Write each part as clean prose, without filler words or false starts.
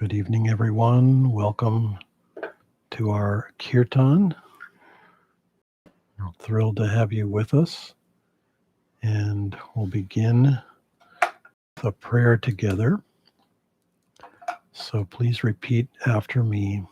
Good evening, everyone. Welcome to our Kirtan. I'm thrilled to have you with us. And we'll begin the prayer together. So please repeat after me.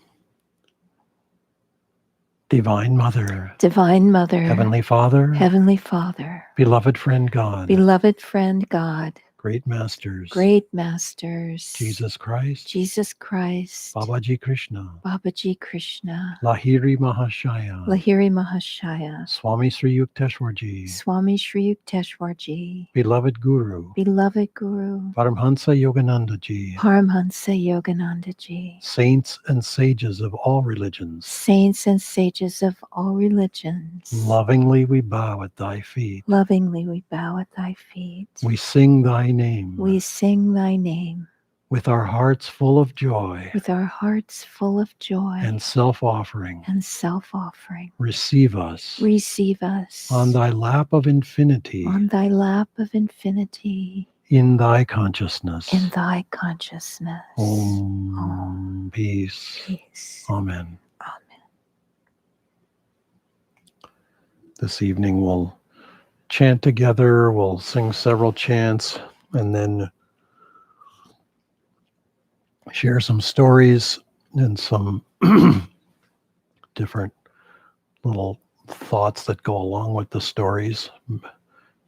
Divine Mother, Divine Mother, Heavenly Father, Heavenly Father, beloved friend God, beloved friend God, great masters, great masters, Jesus Christ, Jesus Christ, Babaji Krishna, Babaji Krishna, Lahiri Mahashaya, Lahiri Mahashaya, Swami Sri Yukteswarji, Swami Sri Yukteswarji, beloved Guru, beloved Guru, Paramhansa Yoganandaji, Paramhansa Yoganandaji, saints and sages of all religions, saints and sages of all religions. lovingly we bow at thy feet. Lovingly we bow at thy feet. We sing thy name. We sing thy name. With our hearts full of joy. With our hearts full of joy. And self-offering. And self-offering. Receive us. Receive us. On thy lap of infinity. On thy lap of infinity. In thy consciousness. In thy consciousness. Om. Peace. Peace. Amen. Amen. This evening we'll chant together. We'll sing several chants and then share some stories and some different little thoughts that go along with the stories.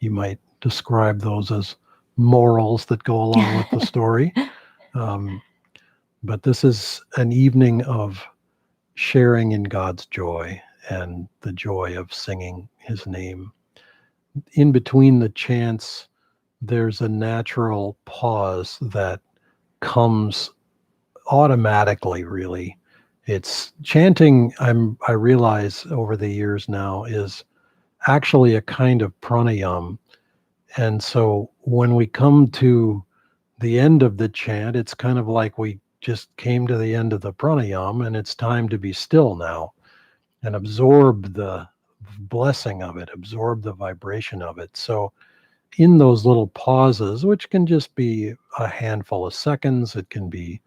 You might describe those as morals that go along with the story. But this is an evening of sharing in God's joy and the joy of singing his name. In between the chants, there's a natural pause that comes automatically, really. It's chanting, I realize over the years now, is actually a kind of pranayam. And so when we come to the end of the chant, it's kind of like we just came to the end of the pranayam and it's time to be still now and absorb the blessing of it, absorb the vibration of it. So in those little pauses, which can just be a handful of seconds, it can be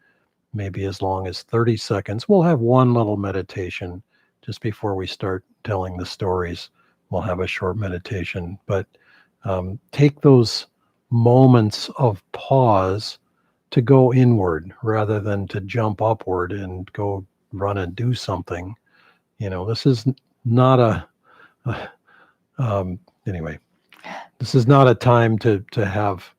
maybe as long as 30 seconds. We'll have one little meditation just before we start telling the stories. We'll have a short meditation, but take those moments of pause to go inward rather than to jump upward and go run and do something. You know, this is not anyway, this is not a time to have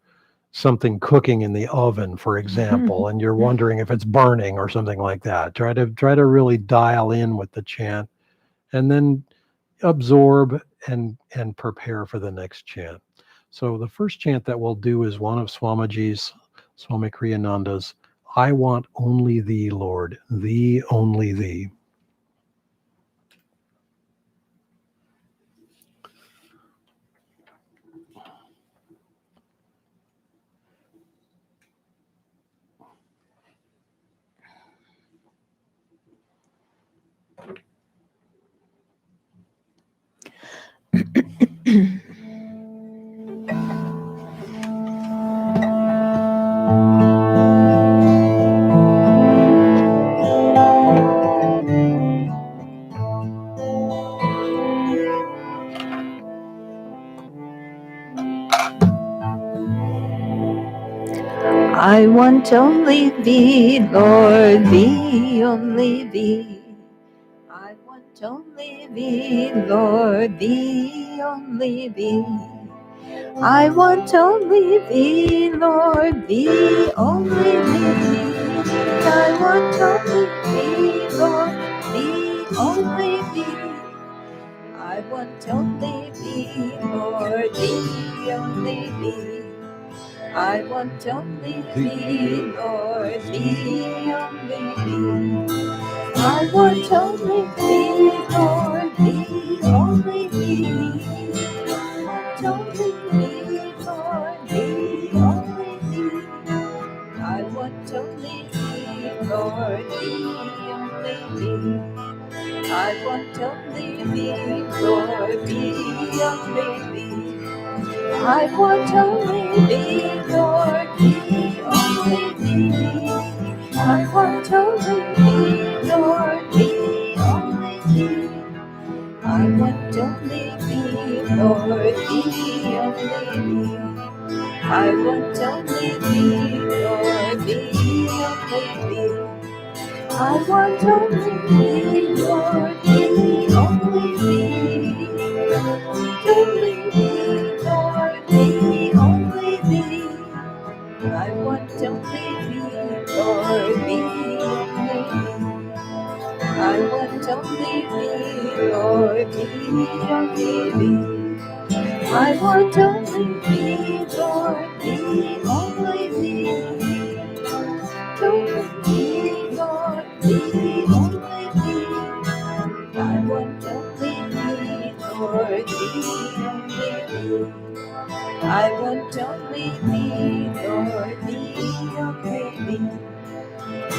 something cooking in the oven, for example, and you're wondering if it's burning or something like that. Try to really dial in with the chant and then absorb and prepare for the next chant. So the first chant that we'll do is one of Swamiji's, Swami Kriyananda's, I want only thee, Lord, thee, only thee. I want only thee, Lord, thee, only thee. I want only thee, Lord, thee, only thee. I want only thee, Lord, thee, only thee. I want only thee, Lord, thee, only thee. I want only thee, Lord, thee, only thee. I want only thee, Lord, thee, only thee. I want only thee, Lord, thee, only thee. I want only thee, Lord, thee, only thee. I want only thee, Lord, thee, only thee. I want only thee, Lord, thee, only thee. I want only thee, Lord, thee, only thee. I want only thee, Lord, thee, only thee. I want only thee, Lord, thee, only thee. I want only thee, Lord, thee, only thee. I want only thee, Lord, thee, only thee. Only thee, Lord, thee, only thee. I want only thee, Lord, thee, only thee. I want only thee, Lord, thee, only thee. I want only thee, Lord, thee, only thee. Only thee, Lord, thee, only thee. I want only thee, Lord, thee, only thee. I want only thee, Lord, thee, only thee.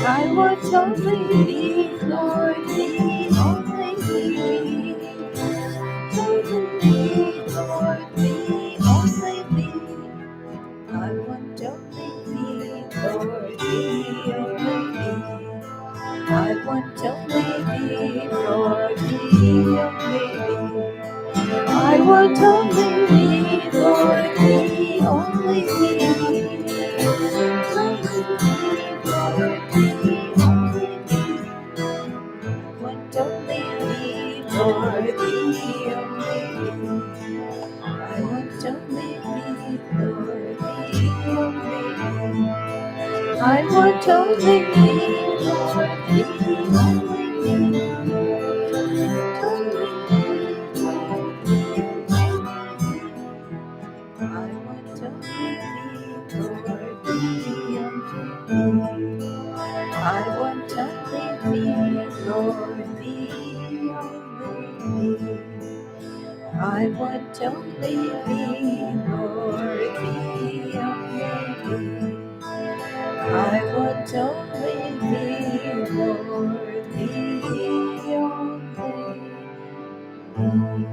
I want only thee, Lord, thee, only thee. Only thee, Lord, thee, only thee. I want only thee, Lord, thee, only thee. I want only thee, Lord, thee, only thee. I want only thee, Lord, thee, only thee. Only thee, Lord, thee, only thee. I want only thee, Lord, thee, only thee. I want only thee, Lord, thee, only thee. I want only thee, Lord, thee, only thee. Only thee, Lord, thee, only thee. I want only thee, Lord, thee, only thee. I want only thee, Lord, thee, only thee. I want only thee, Lord, thee, only thee. I want only thee, Lord, thee, only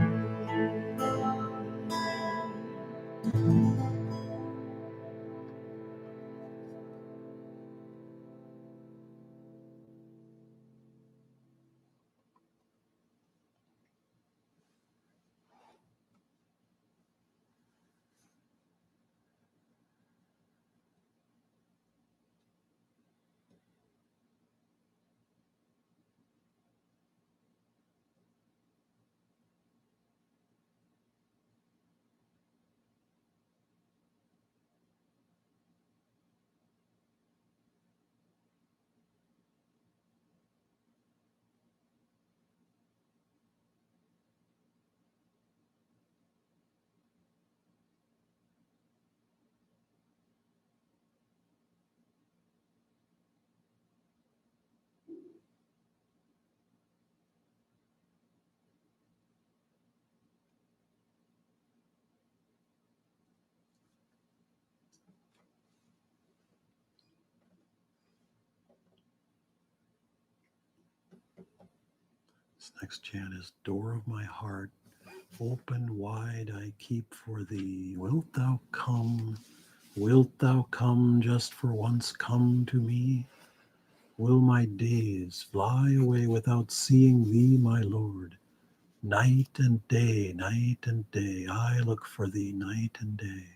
This next chant is Door of my heart, open wide I keep for thee. Wilt thou come? Wilt thou come just for once come to me? Will my days fly away without seeing thee, my Lord? Night and day, I look for thee night and day.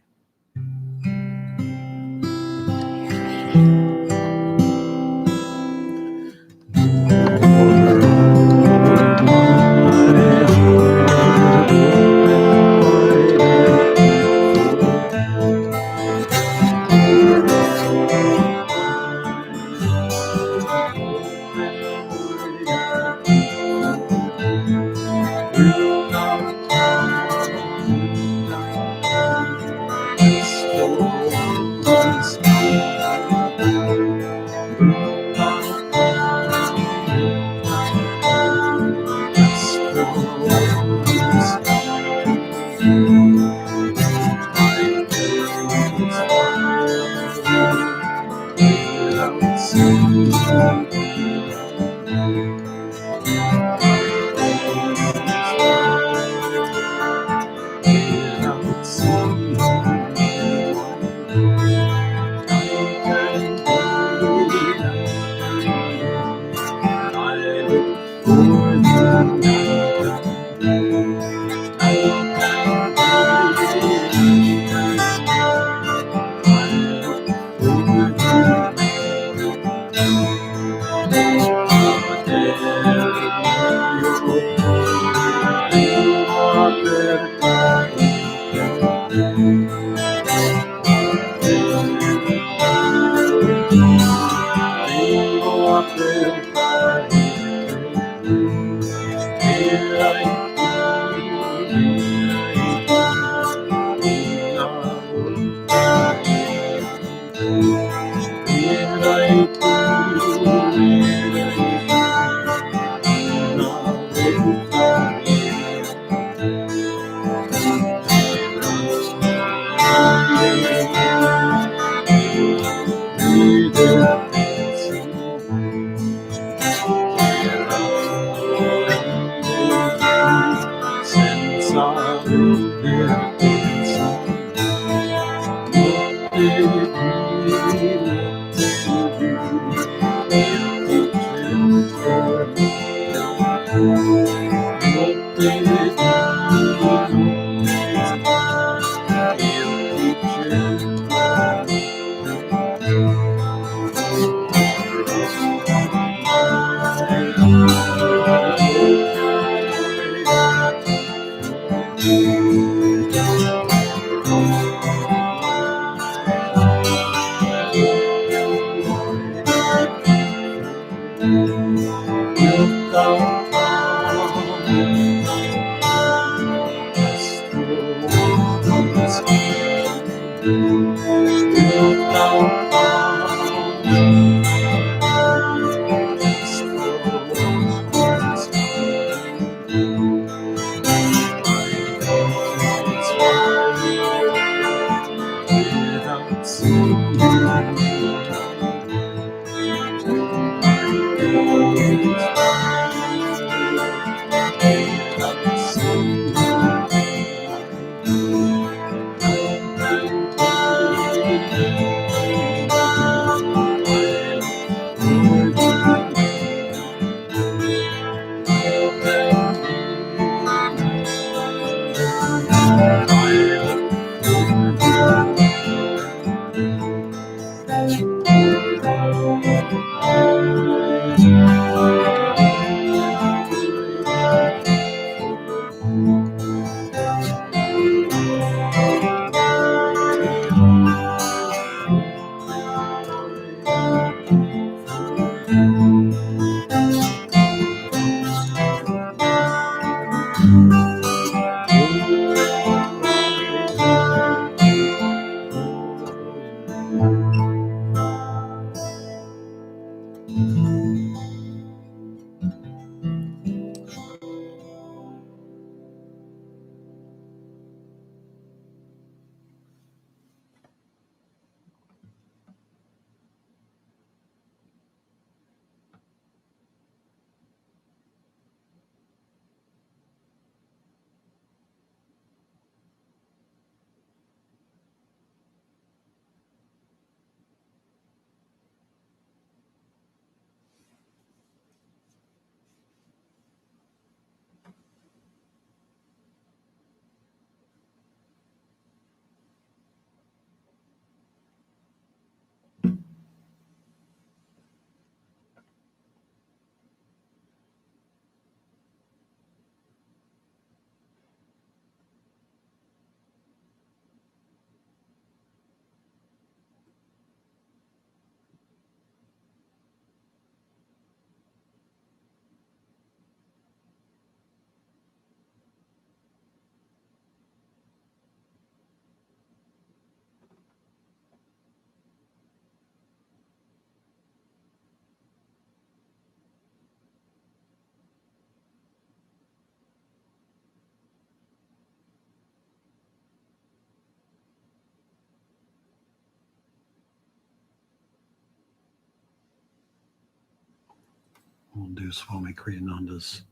We'll do Swami Kriyananda's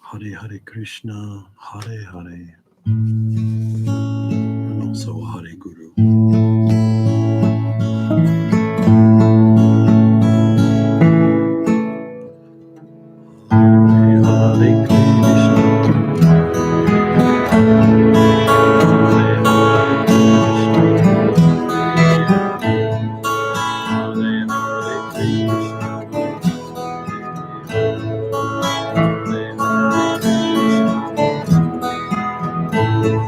Hare Hare Krishna, Hare Hare, and also Hare Guru. Hare Hare Krishna, Hare Hare Krishna, Hare Hare Krishna.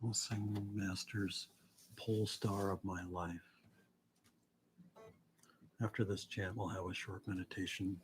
We'll sing Master's Pole Star of My Life. After this chant, we'll have a short meditation.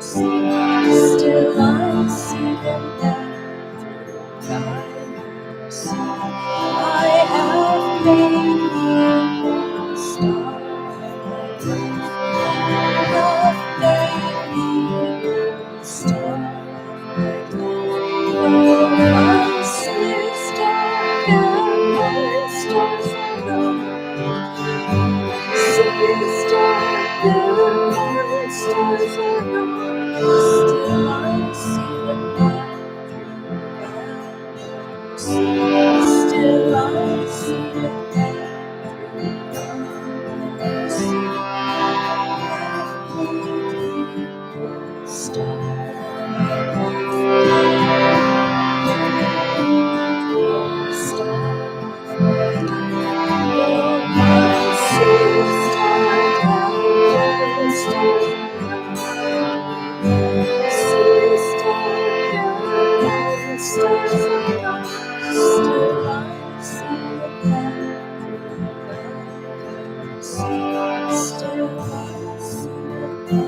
Still I see them there through thy mercy. I have made thee the star of my life. Have made thee the star of my life. My sister and my stars alone. Sister and my stars alone. Still I see them there through thy mercy. Still I see them there through thy mercy. Star Still I see it.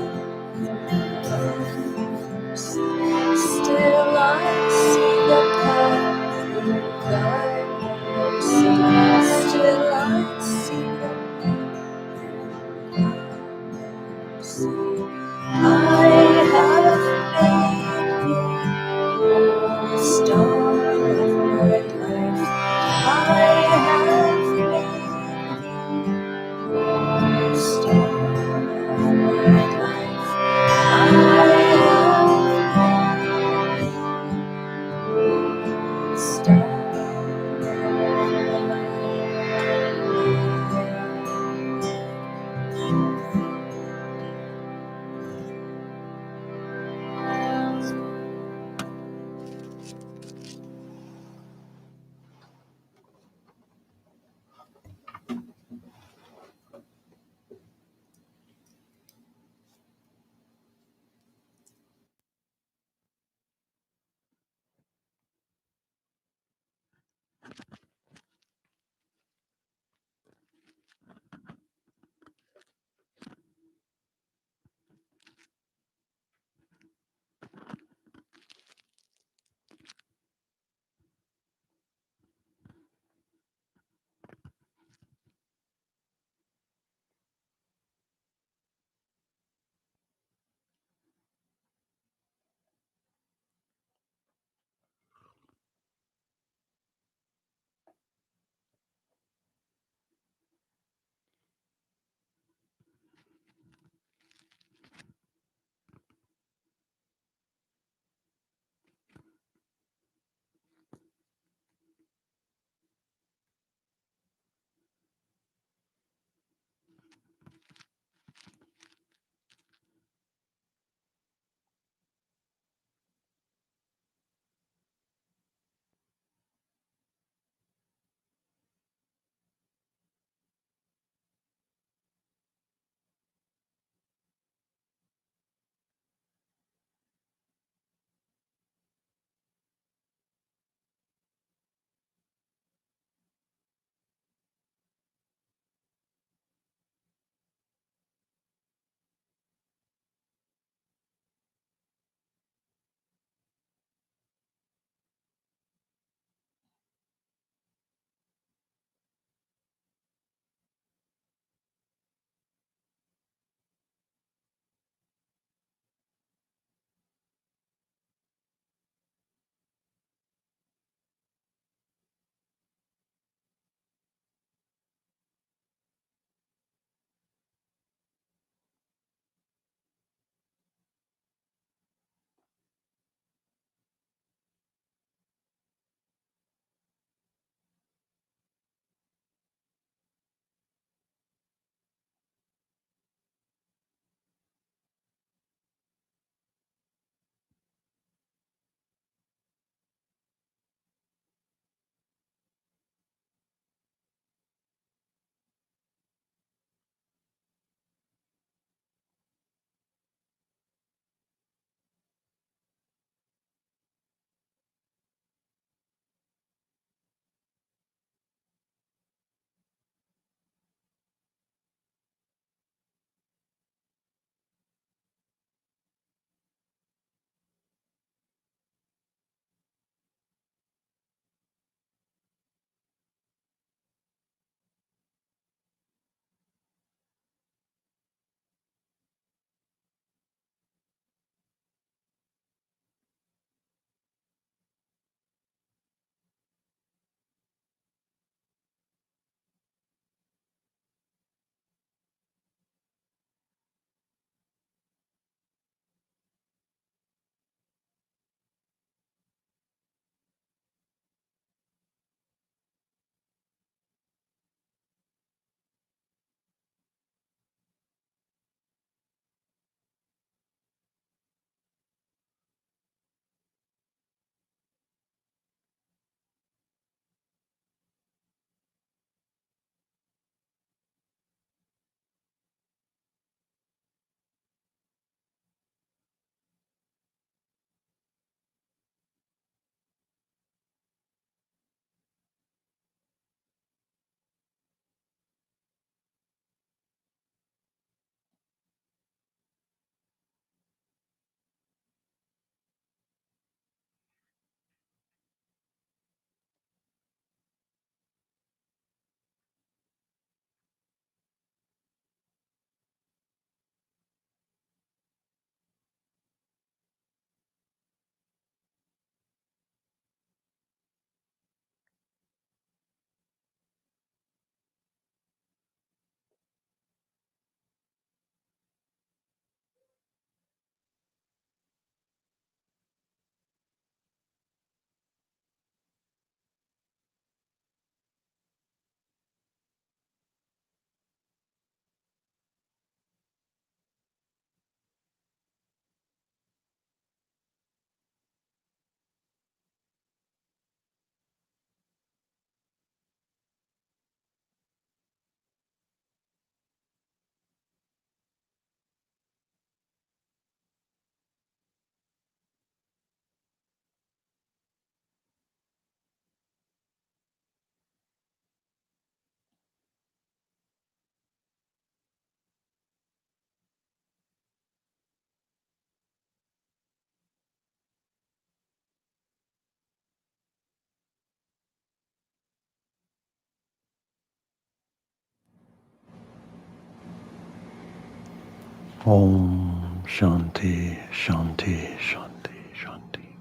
Om Shanti, Shanti, Shanti, Shanti.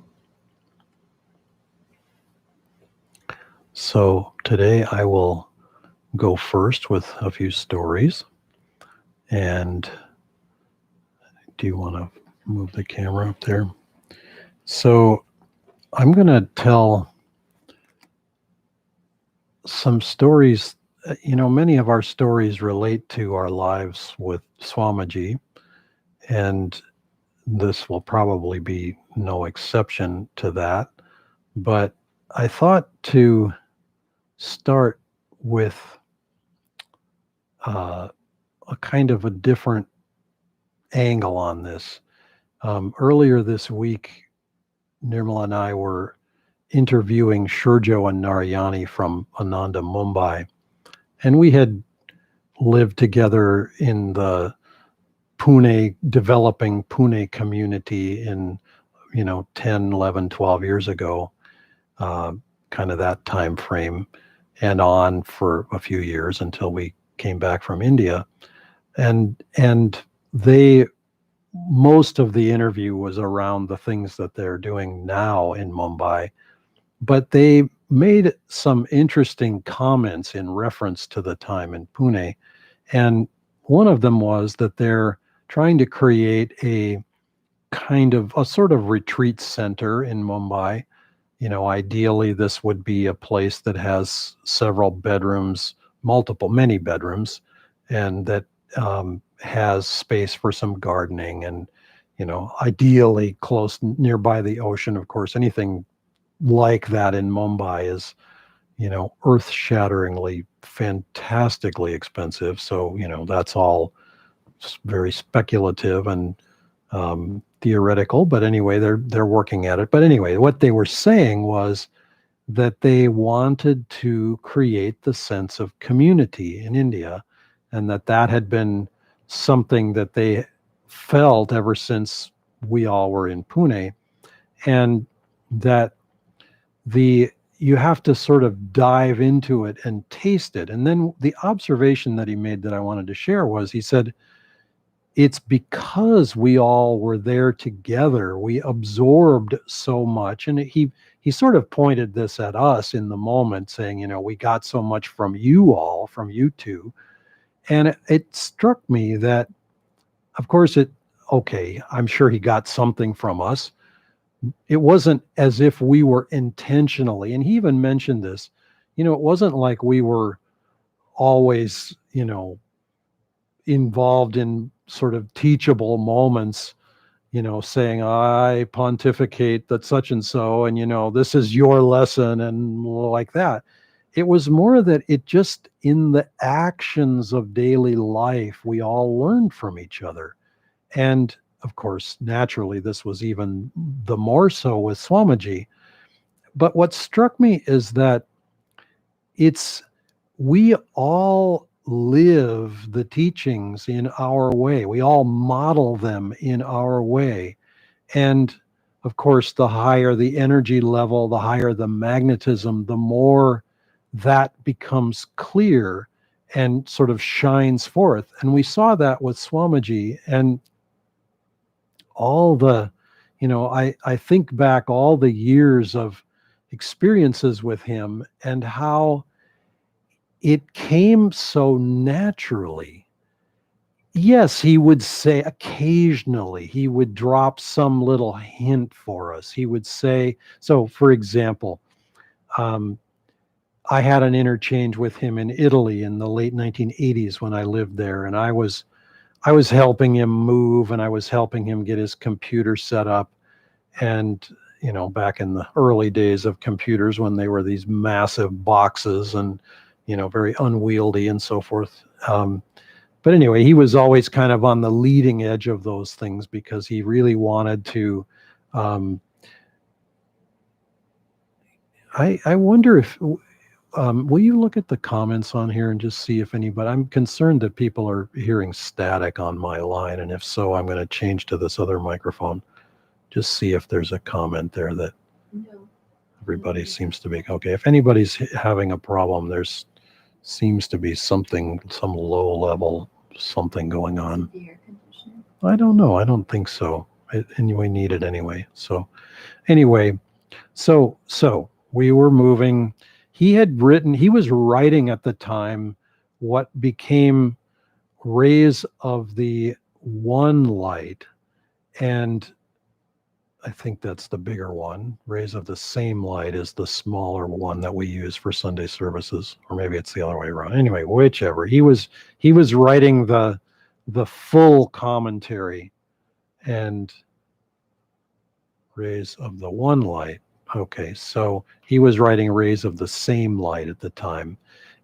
So today I will go first with a few stories. And do you want to move the camera up there? So I'm going to tell some stories. Many of our stories relate to our lives with Swamiji, and this will probably be no exception to that. But I thought to start with uh, a kind of a different angle on this. Earlier this week, Nirmala and I were interviewing Shurjo and Narayani from Ananda, Mumbai, and we had lived together in the developing Pune community in, 10, 11, 12 years ago, uh, kind of that time frame, and on for a few years until we came back from India. And they most of the interview was around the things that they're doing now in Mumbai, but they made some interesting comments in reference to the time in Pune. And one of them was that they're trying to create a sort of retreat center in Mumbai. Ideally, this would be a place that has several bedrooms, many bedrooms, and that has space for some gardening and, ideally close nearby the ocean. Of course, anything like that in Mumbai is, earth shatteringly, fantastically expensive. So, that's all very speculative and theoretical. But anyway, they're working at it. But anyway, what they were saying was that they wanted to create the sense of community in India, and that had been something that they felt ever since we all were in Pune, and that the you have to sort of dive into it and taste it. And then the observation that he made that I wanted to share was, he said, it's because we all were there together, we absorbed so much. And he sort of pointed this at us in the moment, saying, we got so much from you two. And it struck me that, of course, okay, I'm sure he got something from us. It wasn't as if we were intentionally, and he even mentioned this, it wasn't like we were always, involved in sort of teachable moments, saying, I pontificate that such and so, and, this is your lesson, and like that. It was more that it just, in the actions of daily life, we all learned from each other. And of course, naturally, this was even the more so with Swamiji. But what struck me is that it's we all live the teachings in our way. We all model them in our way. And of course, the higher the energy level, the higher the magnetism, the more that becomes clear and sort of shines forth. And we saw that with Swamiji, and all the, I think back all the years of experiences with him and how it came so naturally. Yes, he would say occasionally, he would drop some little hint for us. He would say, so for example, um, I had an interchange with him in Italy in the late 1980s when I lived there, and I was helping him move, and I was helping him get his computer set up. And, back in the early days of computers when they were these massive boxes and, very unwieldy and so forth. But anyway, he was always kind of on the leading edge of those things because he really wanted to. Um, I wonder if, will you look at the comments on here and just see if anybody, I'm concerned that people are hearing static on my line. And if so, I'm going to change to this other microphone. Just see if there's a comment there that everybody seems to be okay. If anybody's having a problem, there's seems to be some low level something going on. I don't know. I don't think so. And we need it anyway. So anyway, so we were moving. He was writing at the time what became Rays of the One Light, and I think that's the bigger one. Rays of the Same Light is the smaller one that we use for Sunday services, or maybe it's the other way around. Anyway, whichever. He was writing the full commentary, and Rays of the One Light. Okay, so he was writing Rays of the Same Light at the time.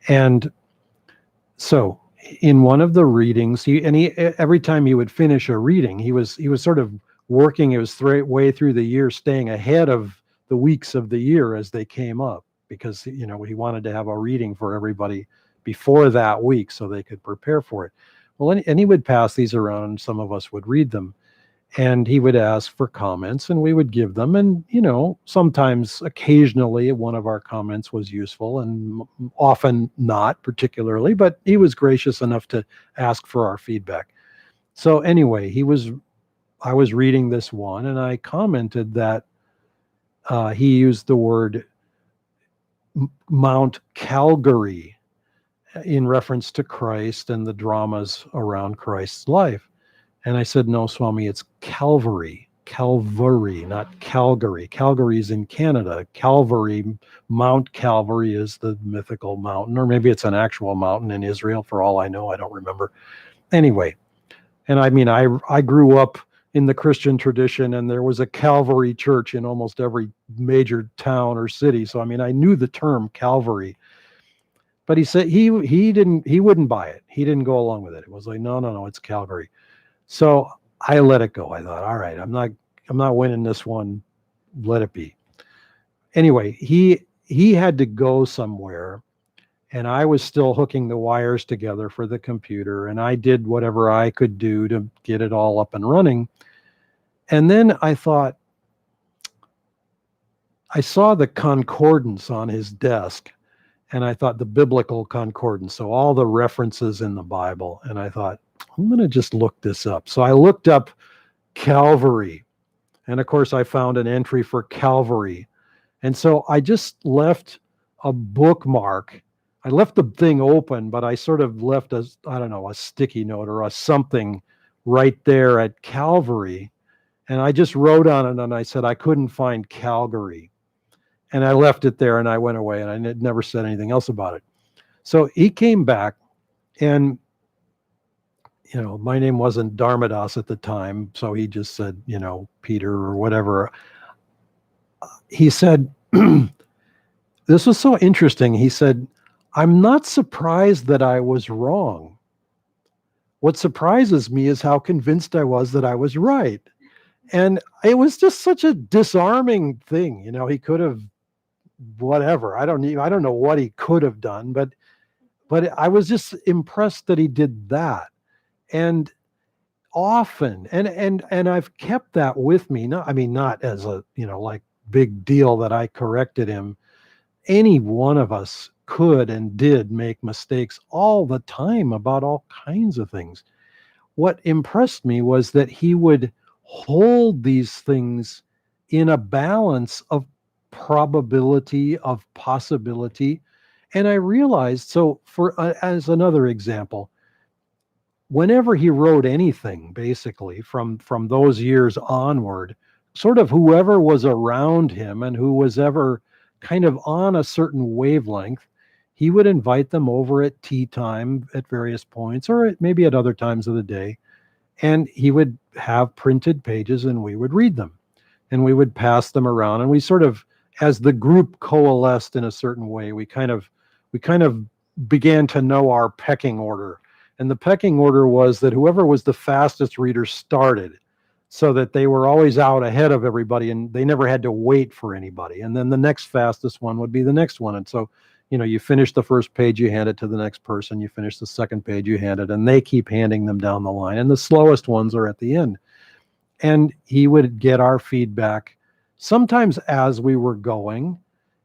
And so in one of the readings, he every time he would finish a reading, he was sort of working his way through the year, staying ahead of the weeks of the year as they came up, because he wanted to have a reading for everybody before that week so they could prepare for it. Well, and he would pass these around, and some of us would read them, and he would ask for comments and we would give them. And sometimes, occasionally, one of our comments was useful, and often not particularly, but he was gracious enough to ask for our feedback. So anyway, I was reading this one, and I commented that he used the word Mount Calgary in reference to Christ and the dramas around Christ's life. And I said, no, Swami, it's Calvary. Calvary, not Calgary. Calgary is in Canada. Calvary, Mount Calvary is the mythical mountain, or maybe it's an actual mountain in Israel, for all I know. I don't remember. Anyway, and I mean, I grew up in the Christian tradition, and there was a Calvary church in almost every major town or city. So, I mean, I knew the term Calvary. But he said he wouldn't buy it. He didn't go along with it. It was like, no, it's Calgary. So I let it go. I thought, all right, I'm not winning this one. Let it be. Anyway, he had to go somewhere, and I was still hooking the wires together for the computer, and I did whatever I could do to get it all up and running. And then I thought, I saw the concordance on his desk, and I thought, the biblical concordance, so all the references in the Bible, and I thought, I'm going to just look this up. So I looked up Calvary, and of course I found an entry for Calvary. And so I just left a bookmark. I left the thing open, but I sort of left a sticky note or a something right there at Calvary. And I just wrote on it, and I said I couldn't find Calgary. And I left it there, and I went away, and I never said anything else about it. So he came back, and my name wasn't Dharmadas at the time, so he just said, Peter or whatever. He said, this was so interesting. He said, I'm not surprised that I was wrong. What surprises me is how convinced I was that I was right. And it was just such a disarming thing. He could have whatever. I don't know what he could have done, but I was just impressed that he did that. And often, and I've kept that with me. Not as a, like, big deal that I corrected him. Any one of us could and did make mistakes all the time about all kinds of things. What impressed me was that he would hold these things in a balance of probability, of possibility. And I realized, so as another example, whenever he wrote anything, basically from those years onward, sort of whoever was around him and who was ever kind of on a certain wavelength, he would invite them over at tea time at various points, or maybe at other times of the day, and he would have printed pages, and we would read them, and we would pass them around, and we sort of, as the group coalesced in a certain way, we kind of began to know our pecking order. And the pecking order was that whoever was the fastest reader started, so that they were always out ahead of everybody, and they never had to wait for anybody. And then the next fastest one would be the next one. And so, you finish the first page, you hand it to the next person. You finish the second page, you hand it, and they keep handing them down the line. And the slowest ones are at the end. And he would get our feedback sometimes as we were going.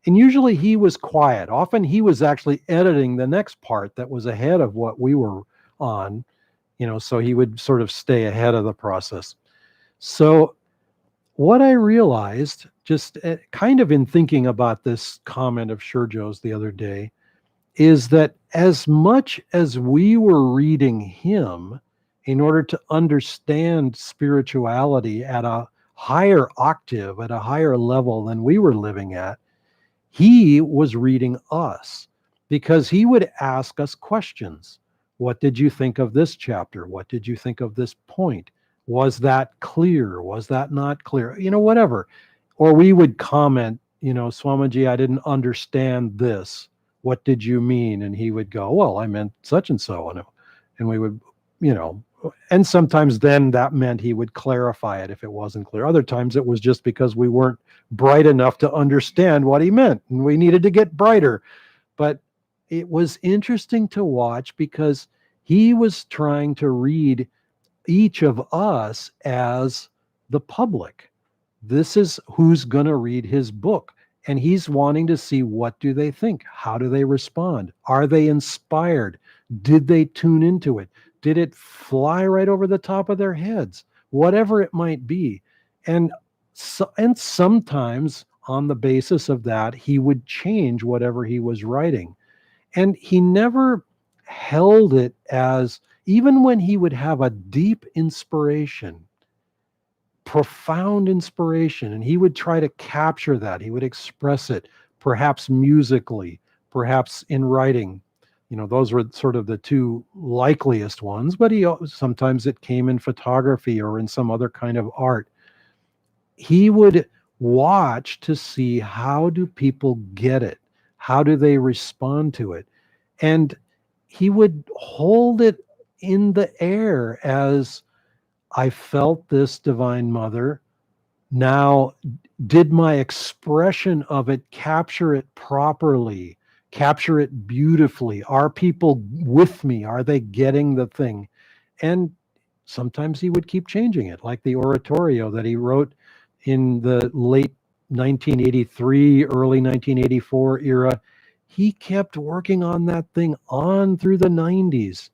And usually he was quiet. Often he was actually editing the next part that was ahead of what we were on. So he would sort of stay ahead of the process. So what I realized, just kind of in thinking about this comment of Shurjo's the other day, is that as much as we were reading him in order to understand spirituality at a higher octave, at a higher level than we were living at, he was reading us because he would ask us questions. What did you think of this chapter? What did you think of this point? Was that clear? Was that not clear? Whatever. Or we would comment, Swamiji, I didn't understand this. What did you mean? And he would go, well, I meant such and so. And we would, you know, and sometimes then that meant he would clarify it if it wasn't clear. Other times it was just because we weren't bright enough to understand what he meant and we needed to get brighter. But it was interesting to watch because he was trying to read each of us as the public. This is who's going to read his book. And he's wanting to see, what do they think? How do they respond? Are they inspired? Did they tune into it? Did it fly right over the top of their heads? Whatever it might be. And and sometimes on the basis of that, he would change whatever he was writing. And he never held it as, even when he would have a deep inspiration, profound inspiration, and he would try to capture that, he would express it, perhaps musically, perhaps in writing. Those were sort of the two likeliest ones, but sometimes it came in photography or in some other kind of art. He would watch to see, how do people get it? How do they respond to it? And he would hold it in the air as, I felt this, Divine Mother. Now, did my expression of it capture it properly? Capture it beautifully? Are people with me? Are they getting the thing? And sometimes he would keep changing it, like the oratorio that he wrote in the late 1983, early 1984 era. He kept working on that thing on through the 90s,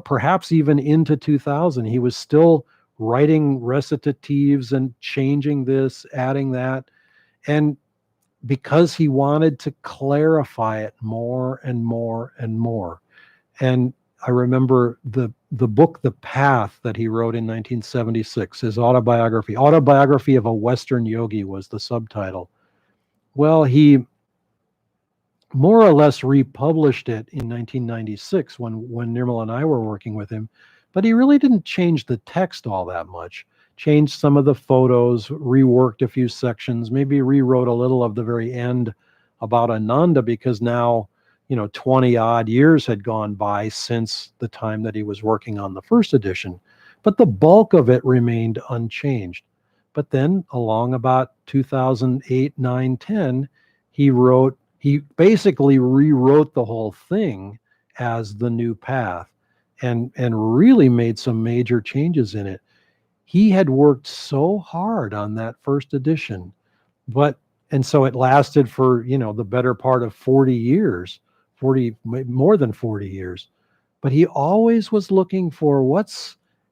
perhaps even into 2000. He was still writing recitatives and changing this, adding that. And because he wanted to clarify it more and more and more. And I remember the book The Path that he wrote in 1976, his Autobiography of a Western Yogi was the subtitle. Well, he more or less republished it in 1996 when Nirmal and I were working with him, but he really didn't change the text all that much. Changed some of the photos, reworked a few sections, maybe rewrote a little of the very end about Ananda, because now, 20 odd years had gone by since the time that he was working on the first edition, but the bulk of it remained unchanged. But then along about 2008, 9, 10, he basically rewrote the whole thing as the new path, and really made some major changes in it. He had worked so hard on that first edition, but and so it lasted for, the better part of 40 years, 40, more than 40 years. But he always was looking for,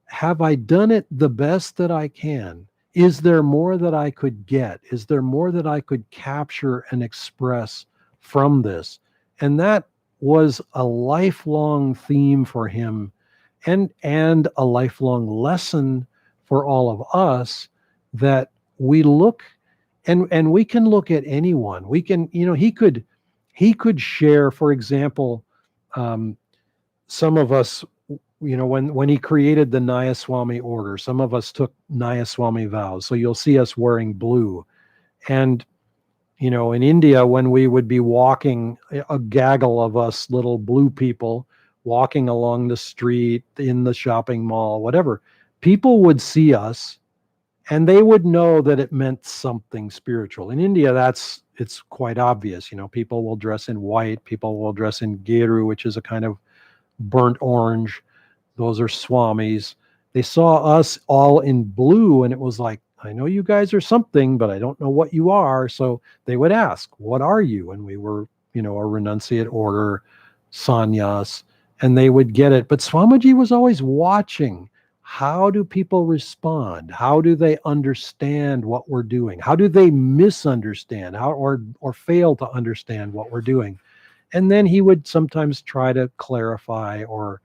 have I done it the best that I can? Is there more that I could get? Is there more that I could capture and express from this? And that was a lifelong theme for him, and a lifelong lesson for all of us, that we look, and we can look at anyone. We can, he could share, for example, um, some of us, when he created the Nayaswami order, some of us took Nayaswami vows. So you'll see us wearing blue. And, in India, when we would be walking, a gaggle of us little blue people walking along the street, in the shopping mall, whatever, people would see us and they would know that it meant something spiritual. In India, it's quite obvious. People will dress in white, people will dress in geru, which is a kind of burnt orange. Those are swamis. They saw us all in blue, and it was like, I know you guys are something, but I don't know what you are. So they would ask, what are you? And we were, a renunciate order, sannyas. and they would get it. But Swamiji was always watching. How do people respond? How do they understand what we're doing? How do they misunderstand how or fail to understand what we're doing? And then he would sometimes try to clarify or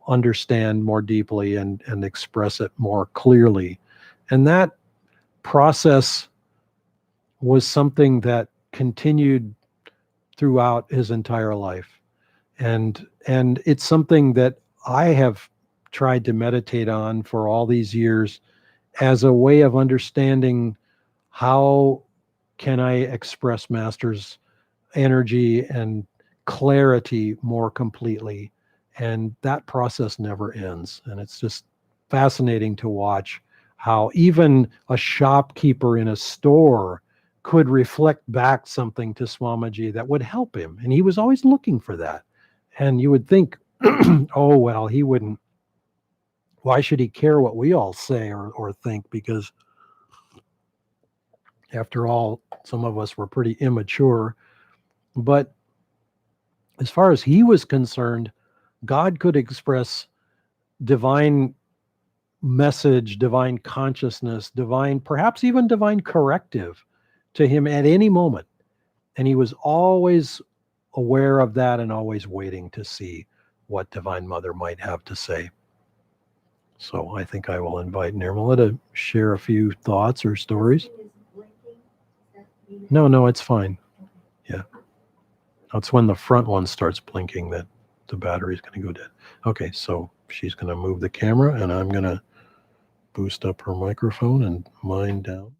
understand more deeply and express it more clearly. And that process was something that continued throughout his entire life. And it's something that I have tried to meditate on for all these years as a way of understanding how can I express master's energy and clarity more completely. And that process never ends. And it's just fascinating to watch how even a shopkeeper in a store could reflect back something to Swamiji that would help him. And he was always looking for that. And you would think, oh, well, he wouldn't. Why should he care what we all say or think? Because after all, some of us were pretty immature. But as far as he was concerned, God could express divine message, divine consciousness, divine, perhaps even divine corrective to him at any moment. And he was always aware of that and always waiting to see what Divine Mother might have to say. So I think I will invite Nirmala to share a few thoughts or stories. No, it's fine. Yeah. That's when the front one starts blinking that the battery's going to go dead. Okay, so she's going to move the camera and I'm going to boost up her microphone and mine down.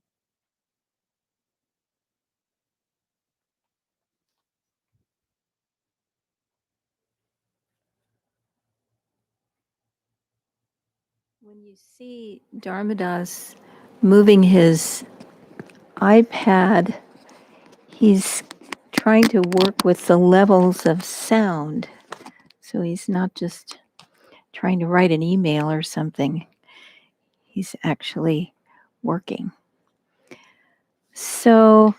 When you see Dharmadas moving his iPad, he's trying to work with the levels of sound. So he's not just trying to write an email or something, he's actually working. So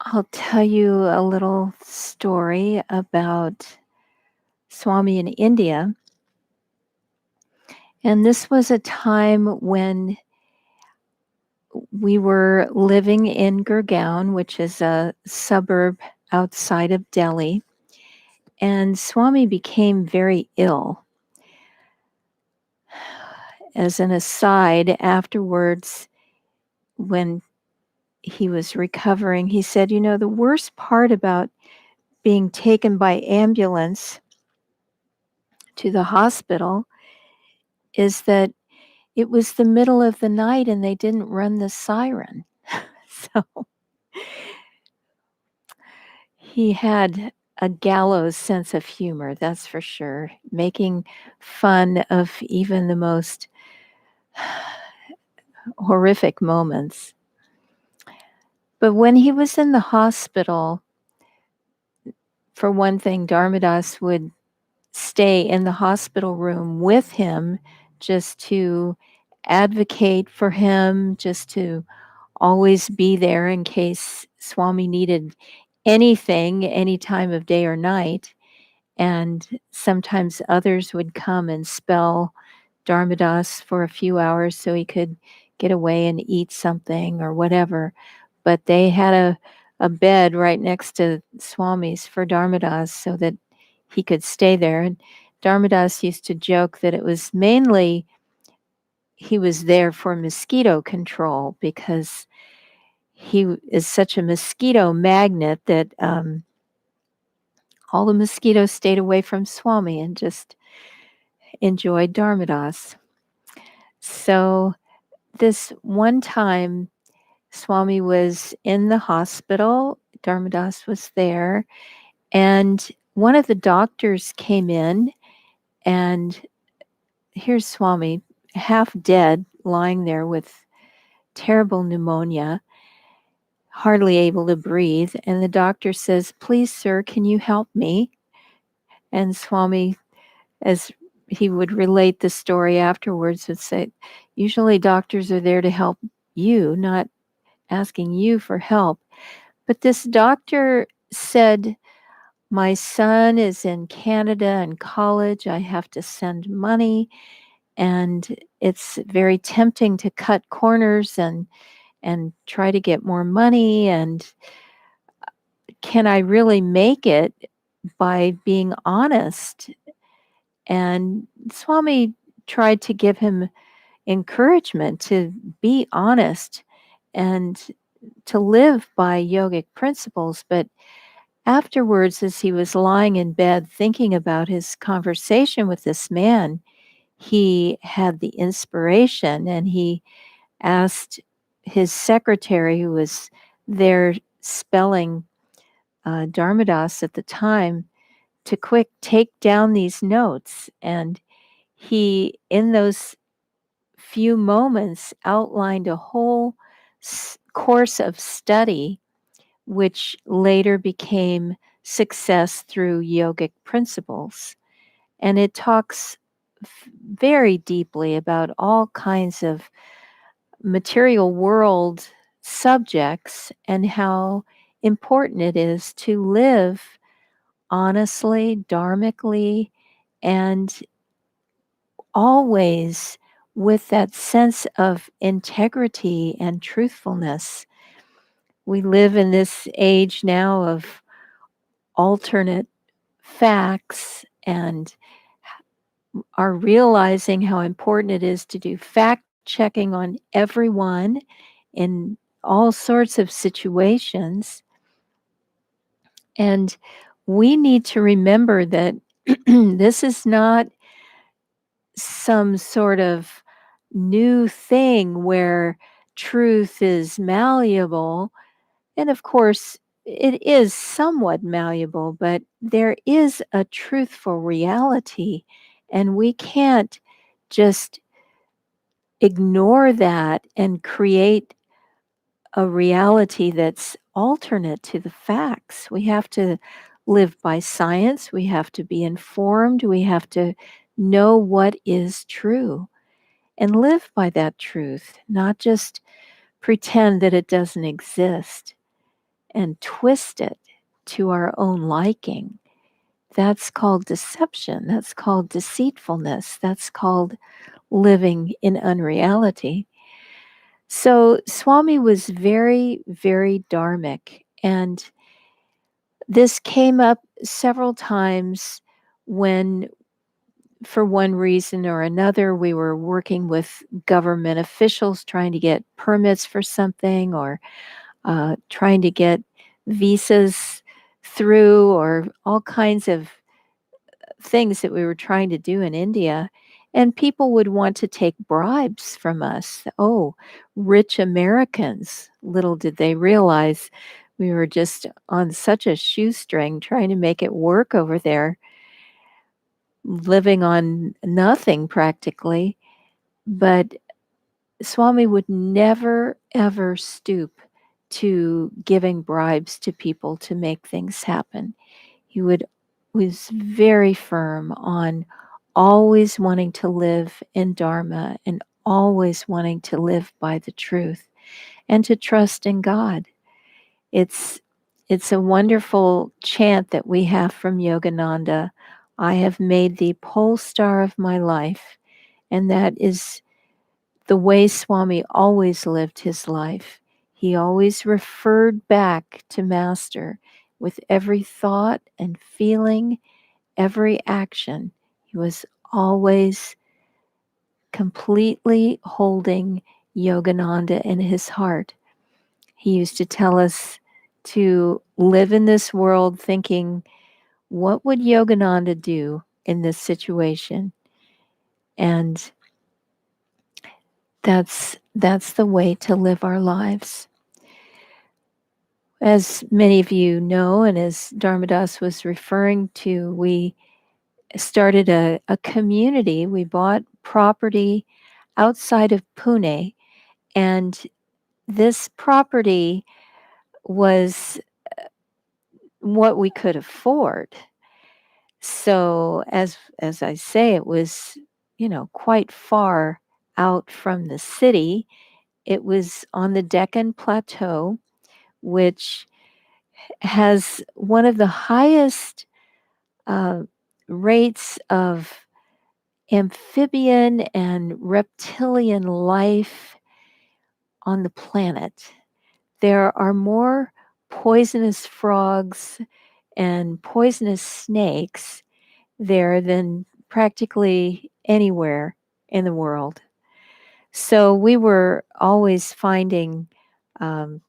I'll tell you a little story about Swami in India. And this was a time when we were living in Gurgaon, which is a suburb outside of Delhi. And Swami became very ill. As an aside, afterwards, when he was recovering, he said, the worst part about being taken by ambulance to the hospital is that it was the middle of the night and they didn't run the siren. So he had a gallows sense of humor, that's for sure, making fun of even the most horrific moments. But when he was in the hospital, for one thing, Dharmadas would stay in the hospital room with him just to advocate for him, just to always be there in case Swami needed anything, any time of day or night. And sometimes others would come and spell Dharmadas for a few hours so he could get away and eat something or whatever. But they had a bed right next to Swami's for Dharmadas so that he could stay there. And Dharmadas used to joke that it was mainly he was there for mosquito control because he is such a mosquito magnet that all the mosquitoes stayed away from Swami and just enjoyed Dharmadas. So this one time, Swami was in the hospital, Dharmadas was there, and one of the doctors came in, and here's Swami, half dead, lying there with terrible pneumonia, hardly able to breathe. And the doctor says, "Please, sir, can you help me?" And Swami, as he would relate the story afterwards, would say, usually doctors are there to help you, not asking you for help. But this doctor said, my son is in Canada in college. I have to send money, and it's very tempting to cut corners and try to get more money. And can I really make it by being honest? And Swami tried to give him encouragement to be honest and to live by yogic principles. But afterwards, as he was lying in bed thinking about his conversation with this man, he had the inspiration and he asked his secretary, who was there spelling Dharmadas at the time, to quick take down these notes. And he, in those few moments, outlined a whole course of study, which later became Success Through Yogic Principles. And it talks very deeply about all kinds of material world subjects and how important it is to live honestly, dharmically, and always with that sense of integrity and truthfulness. We live in this age now of alternate facts and are realizing how important it is to do fact checking on everyone in all sorts of situations. And we need to remember that this is not some sort of new thing where truth is malleable. And of course, it is somewhat malleable, but there is a truthful reality. And we can't just ignore that and create a reality that's alternate to the facts. We have to live by science. We have to be informed. We have to know what is true and live by that truth, not just pretend that it doesn't exist and twist it to our own liking. That's called deception. That's called deceitfulness. That's called living in unreality. So Swami was very, very dharmic. And this came up several times when, for one reason or another, we were working with government officials trying to get permits for something, or trying to get visas through, or all kinds of things that we were trying to do in India. And people would want to take bribes from us. Oh, rich Americans. Little did they realize we were just on such a shoestring trying to make it work over there, living on nothing practically. But Swami would never, ever stoop to giving bribes to people to make things happen. He was very firm on always wanting to live in Dharma and always wanting to live by the truth and to trust in God. It's it's a wonderful chant that we have from Yogananda. I have made thee pole star of my life. And that is the way Swami always lived his life. He always referred back to Master with every thought and feeling, every action. He was always completely holding Yogananda in his heart. He used to tell us to live in this world thinking, what would Yogananda do in this situation? And that's the way to live our lives. As many of you know, and as Dharmadas was referring to, we started a community. We bought property outside of Pune, and this property was what we could afford. So as I say, it was, quite far out from the city, it was on the Deccan Plateau, which has one of the highest uh, rates of amphibian and reptilian life on the planet. There are more poisonous frogs and poisonous snakes there than practically anywhere in the world. So we were always finding, um,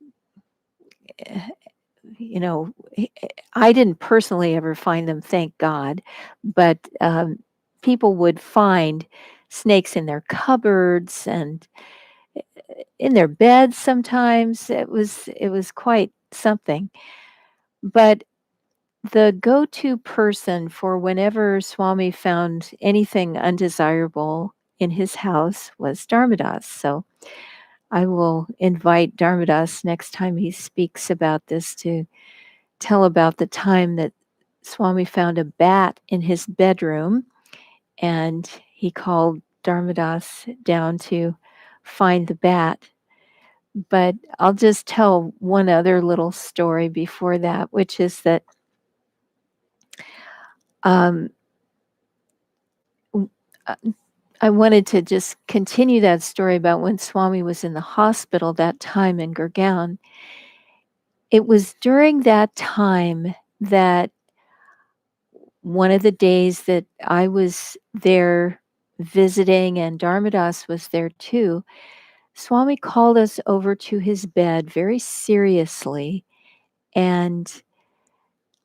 you know, I didn't personally ever find them, thank God, but people would find snakes in their cupboards and in their beds sometimes. It was quite something. But the go-to person for whenever Swami found anything undesirable in his house was Dharmadas. So I will invite Dharmadas next time he speaks about this to tell about the time that Swami found a bat in his bedroom, and he called Dharmadas down to find the bat. But I'll just tell one other little story before that, which is that um, uh, I wanted to just continue that story about when Swami was in the hospital that time in Gurgaon. It was during that time that one of the days that I was there visiting and Dharmadas was there too, Swami called us over to his bed very seriously, and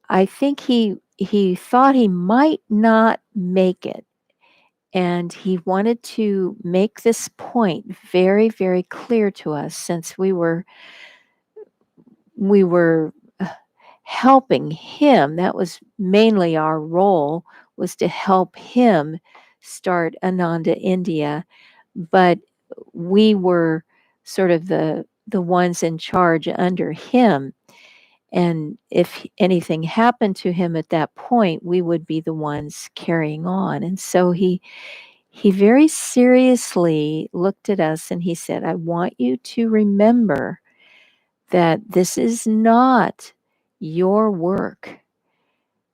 I think he thought he might not make it, and he wanted to make this point very, very clear to us since we were helping him. That was mainly our role, was to help him start Ananda India, but we were sort of the ones in charge under him. And if anything happened to him at that point, we would be the ones carrying on. And so he very seriously looked at us and he said, I want you to remember that this is not your work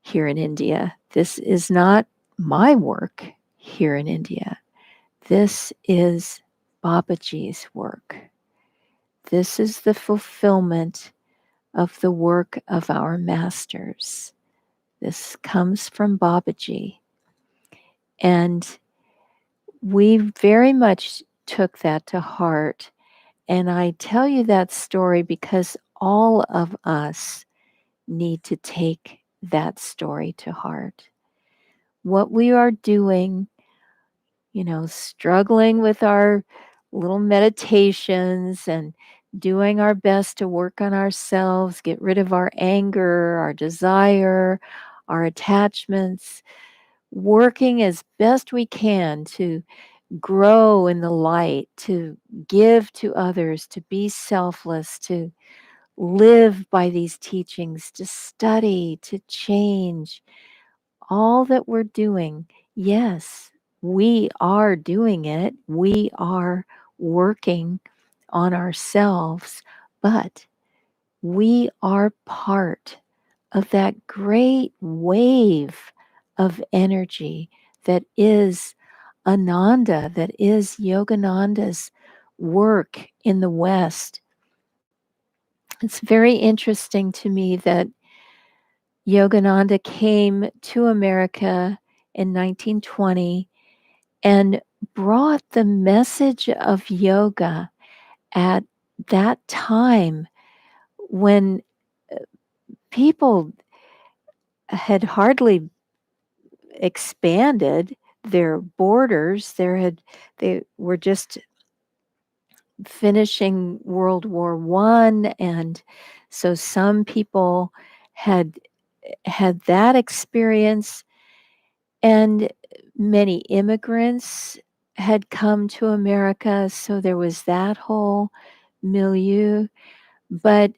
here in India. This is not my work here in India. This is Babaji's work. This is the fulfillment of the work of our masters. This comes from Babaji. And we very much took that to heart. And I tell you that story because all of us need to take that story to heart. What we are doing, struggling with our little meditations and doing our best to work on ourselves, get rid of our anger, our desire, our attachments, working as best we can to grow in the light, to give to others, to be selfless, to live by these teachings, to study, to change. All that we're doing, yes, we are doing it. We are working on ourselves, but we are part of that great wave of energy that is Ananda, that is Yogananda's work in the West. It's very interesting to me that Yogananda came to America in 1920 and brought the message of yoga at that time when people had hardly expanded their borders. They were just finishing World War I, and so some people had had that experience, and many immigrants had come to America, so there was that whole milieu. But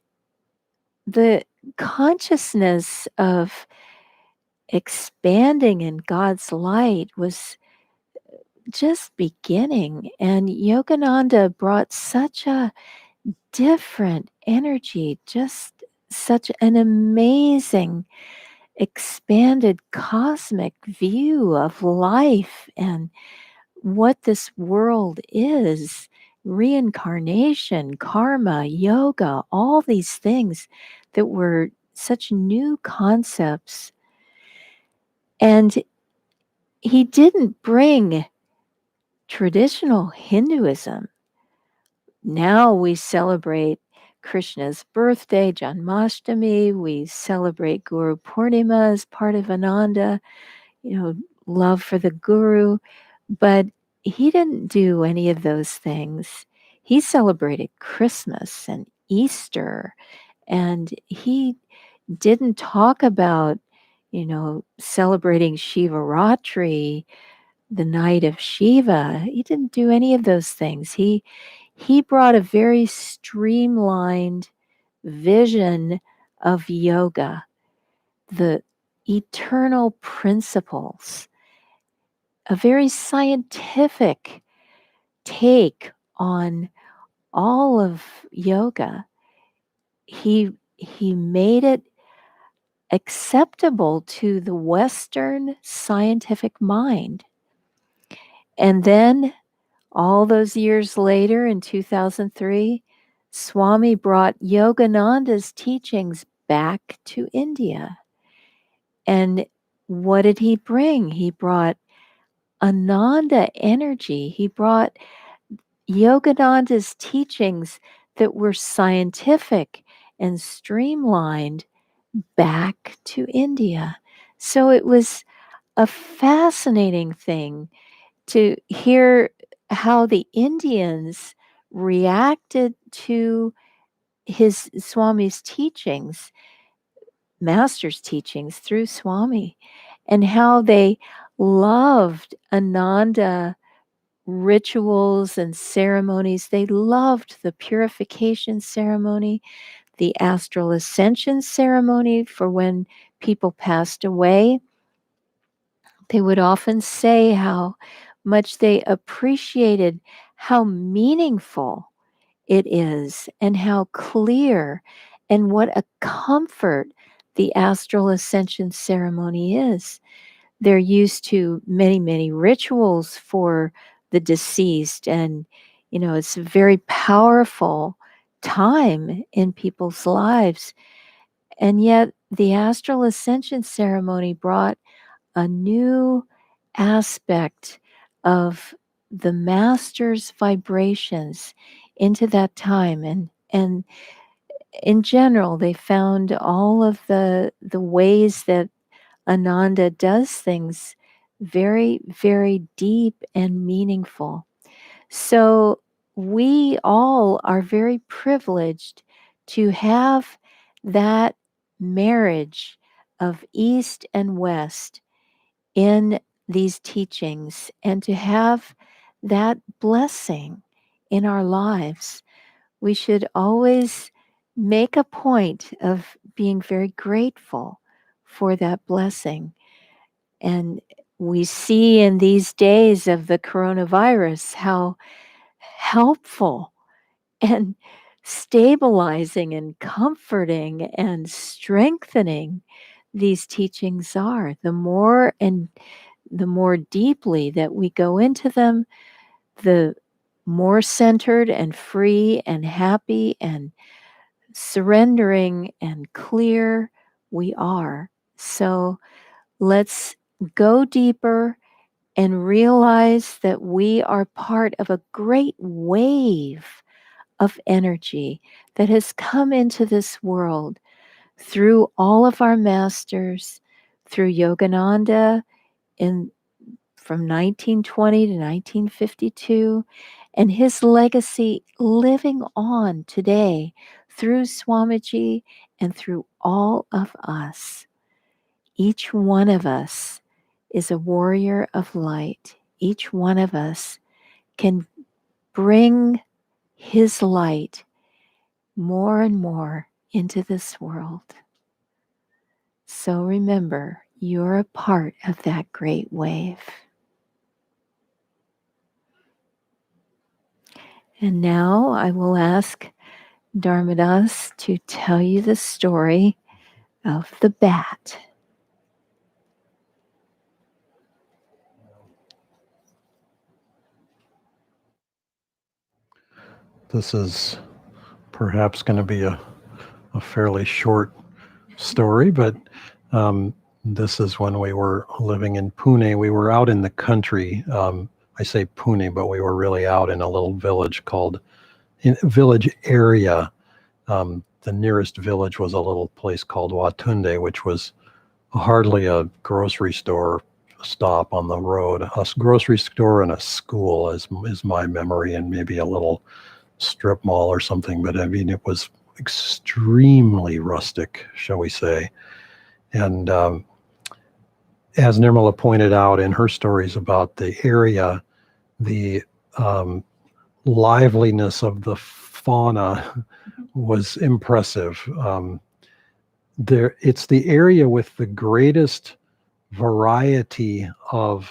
the consciousness of expanding in God's light was just beginning. And Yogananda brought such a different energy, just such an amazing, expanded cosmic view of life and what this world is, reincarnation, karma, yoga, all these things that were such new concepts. And he didn't bring traditional Hinduism. Now we celebrate Krishna's birthday, Janmashtami. We celebrate Guru Purnima as part of Ananda, love for the Guru. But he didn't do any of those things. He celebrated Christmas and Easter, and he didn't talk about, celebrating Shivaratri, the night of Shiva. He didn't do any of those things. He brought a very streamlined vision of yoga, the eternal principles, a very scientific take on all of yoga. He made it acceptable to the Western scientific mind. And then all those years later, in 2003, Swami brought Yogananda's teachings back to India. And what did he bring? He brought Ananda energy. He brought Yogananda's teachings that were scientific and streamlined back to India. So it was a fascinating thing to hear how the Indians reacted to his Swami's teachings, Master's teachings through Swami, and how they loved Ananda rituals and ceremonies. They loved the purification ceremony, the astral ascension ceremony for when people passed away. They would often say how much they appreciated how meaningful it is and how clear and what a comfort the astral ascension ceremony is. They're used to many, many rituals for the deceased, and it's a very powerful time in people's lives. And yet the astral ascension ceremony brought a new aspect of the master's vibrations into that time. And in general, they found all of the ways that Ananda does things very, very deep and meaningful. So we all are very privileged to have that marriage of East and West in these teachings and to have that blessing in our lives. We should always make a point of being very grateful for that blessing. And we see in these days of the coronavirus how helpful and stabilizing and comforting and strengthening these teachings are. The more deeply that we go into them, the more centered and free and happy and surrendering and clear we are. So let's go deeper and realize that we are part of a great wave of energy that has come into this world through all of our masters, through Yogananda in from 1920 to 1952, and his legacy living on today through Swamiji and through all of us. Each one of us is a warrior of light. Each one of us can bring his light more and more into this world. So remember, you're a part of that great wave. And now I will ask Dharmadas to tell you the story of the bat. This is perhaps going to be a fairly short story, but this is when we were living in Pune. We were out in the country. I say Pune, but we were really out in a little village called, in village area. The nearest village was a little place called Watunde, which was hardly a grocery store stop on the road. A grocery store and a school is my memory, and maybe a little strip mall or something. But I mean, it was extremely rustic, shall we say. And as Nirmala pointed out in her stories about the area, the liveliness of the fauna was impressive. It's the area with the greatest variety of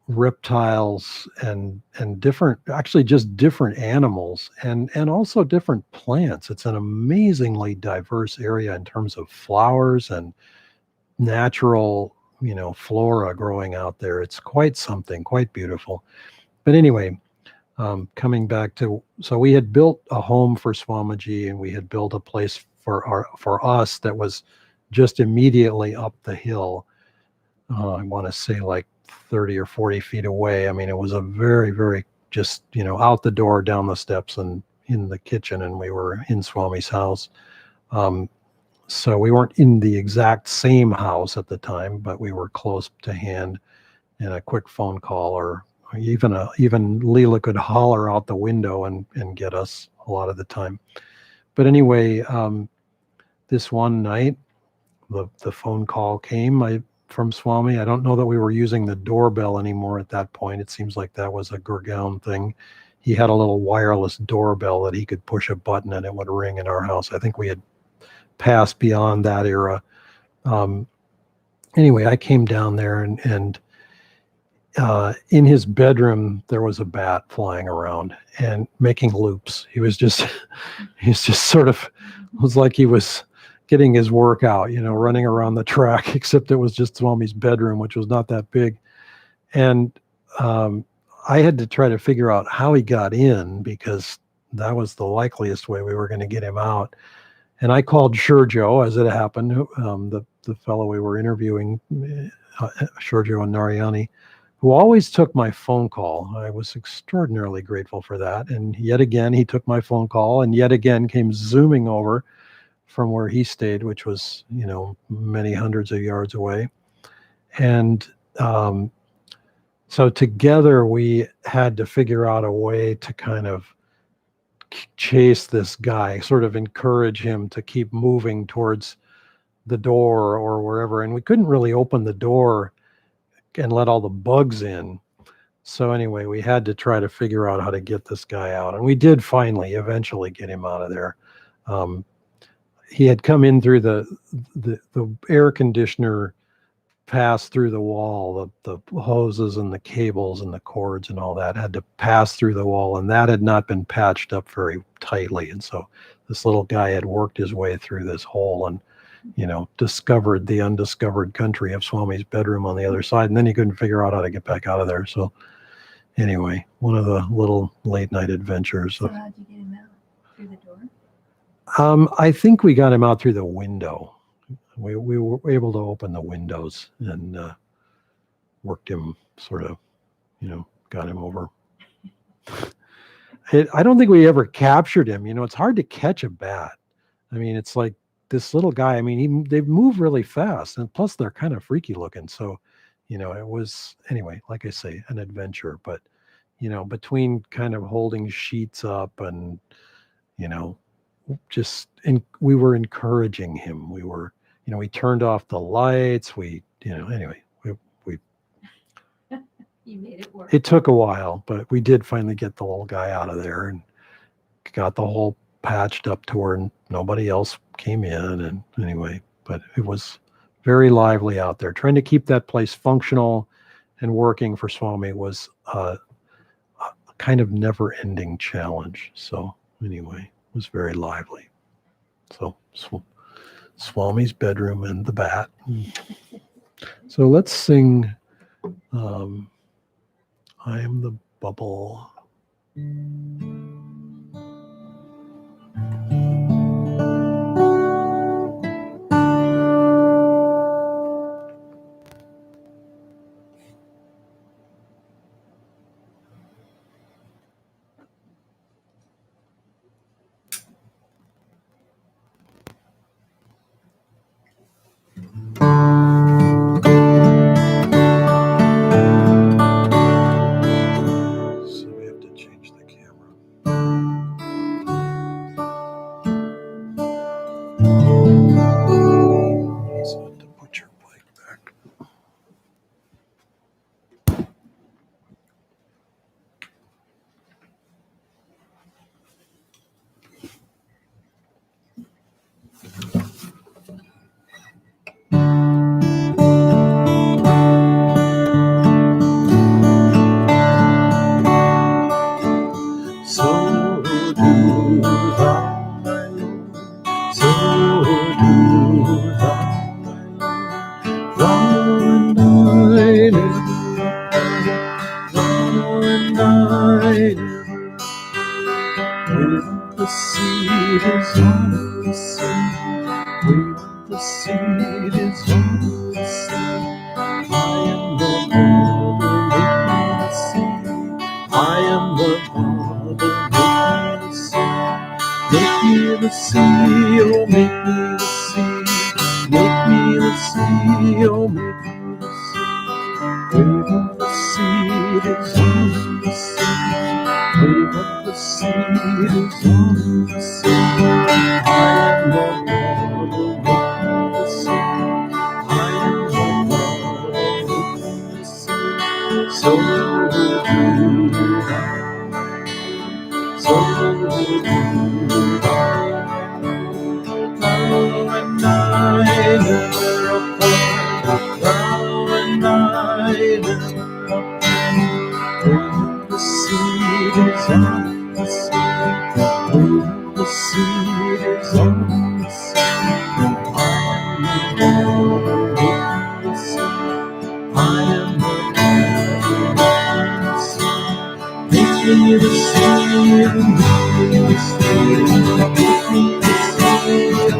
reptiles and different, actually just different animals and also different plants. It's an amazingly diverse area in terms of flowers and natural, flora growing out there. It's quite something, quite beautiful. But anyway, coming back to, so we had built a home for Swamiji, and we had built a place for us that was just immediately up the hill. I want to say like 30 or 40 feet away. I mean, it was a very, very just, out the door, down the steps, and in the kitchen, and we were in Swami's house. So we weren't in the exact same house at the time, but we were close to hand, and a quick phone call or even Leela could holler out the window and get us a lot of the time. But anyway, this one night, the phone call came from Swami. I don't know that we were using the doorbell anymore at that point. It seems like that was a Gurgaon thing. He had a little wireless doorbell that he could push a button and it would ring in our house. I think we had passed beyond that era. Anyway, I came down there and in his bedroom there was a bat flying around and making loops. He was just sort of, it was like he was getting his workout, running around the track, except it was just Swami's bedroom, which was not that big. And I had to try to figure out how he got in, because that was the likeliest way we were going to get him out. And I called Shurjo, as it happened, the fellow we were interviewing, Shurjo and Narayani, who always took my phone call. I was extraordinarily grateful for that. And yet again, he took my phone call and yet again came zooming over from where he stayed, which was, many hundreds of yards away. And so together we had to figure out a way to kind of chase this guy, sort of encourage him to keep moving towards the door or wherever. And we couldn't really open the door and let all the bugs in. So anyway, we had to try to figure out how to get this guy out. And we did finally, eventually get him out of there. He had come in through the air conditioner, passed through the wall, the hoses and the cables and the cords and all that had to pass through the wall, and that had not been patched up very tightly. And so this little guy had worked his way through this hole and, discovered the undiscovered country of Swami's bedroom on the other side. And then he couldn't figure out how to get back out of there. So anyway, one of the little late night adventures. So how'd you get him out? Through the door? I think we got him out through the window. We were able to open the windows and worked him, sort of, got him over. I don't think we ever captured him. It's hard to catch a bat. I mean, it's like this little guy. I mean, they move really fast, and plus they're kind of freaky looking. So, it was, anyway, like I say, an adventure. But, between kind of holding sheets up and, we were encouraging him. We were, we turned off the lights. Anyway, we You made it work. it took a while, but we did finally get the little guy out of there and got the hole patched up to where nobody else came in. And anyway, but it was very lively out there. Trying to keep that place functional and working for Swami was kind of never-ending challenge. So anyway, it was very lively. So Swami's bedroom and the bat. So let's sing I Am the Bubble. So we have to change the camera. So I have to put your mic back. So do thou, my Lord, so do thou, my Lord, thou and I never apart, thou and I never apart. When the seed is on the sea, when the seed is on the sea, I am the Father, make me the sea. I am the Father, make me the sea. Make me the sea, oh make me the sea. Make me the sea, oh make me the sea. Wave of the seed is on the sea. Wave of the seed is on the sea. I am the Father, make me the sea. I am the Father, make me the sea. So do I, so do I. Thou and I never apart, thou and I never apart. When the seed is on the sea, when the seed is on the sea, I am the Lord, the sea. I am the Lord, the sea. Make me the sea, make me the sea, make me the sea.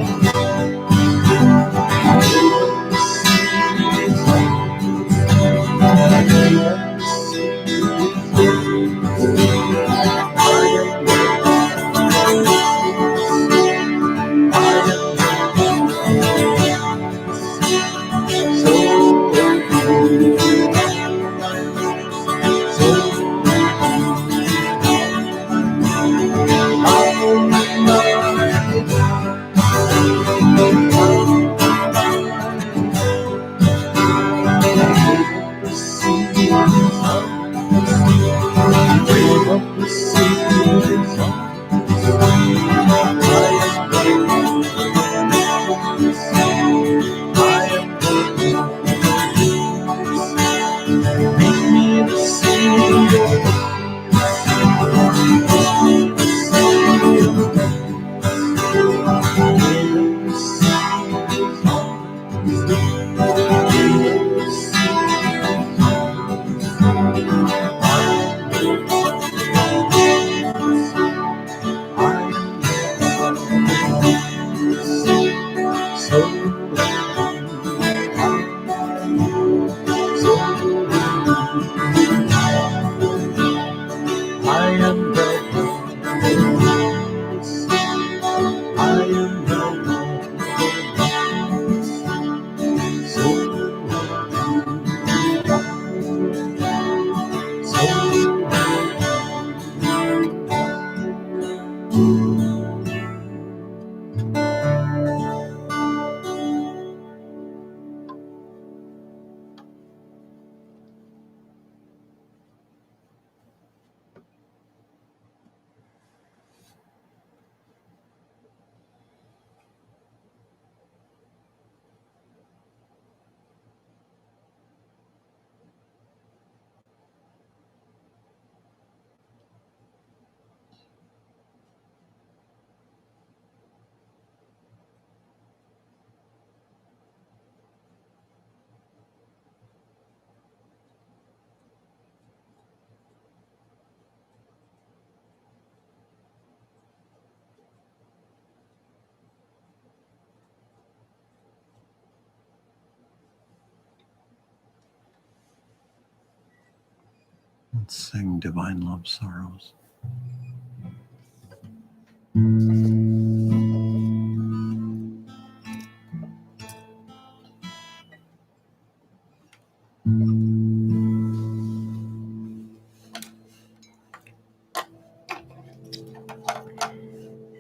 Let's sing Divine Love Sorrows.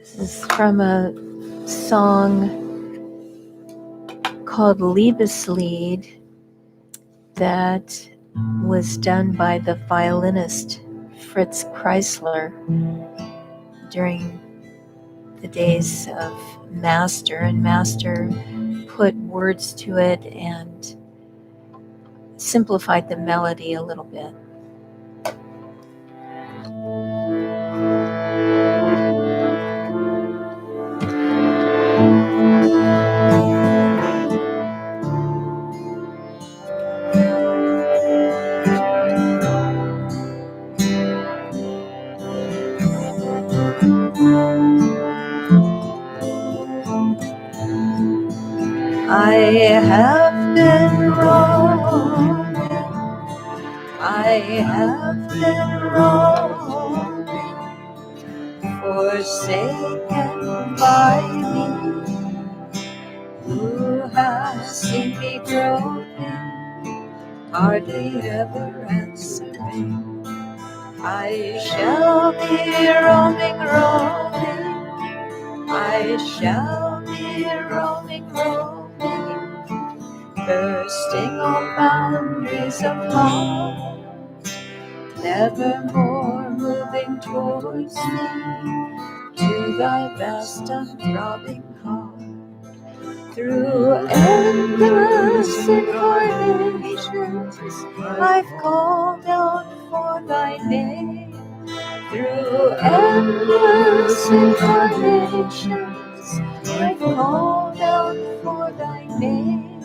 This is from a song called Liebeslied that was done by the violinist Fritz Kreisler during the days of Master, and Master put words to it and simplified the melody a little bit. I have been wrong, I have been wrong, forsaken by me, who has seen me growing, hardly ever answering. I shall be roaming, roaming, I shall be roaming, roaming, bursting all boundaries of love, nevermore moving towards me, to thy vast and throbbing heart. Through endless incarnations, I've called out for thy name. Through endless incarnations, I've called out for thy name.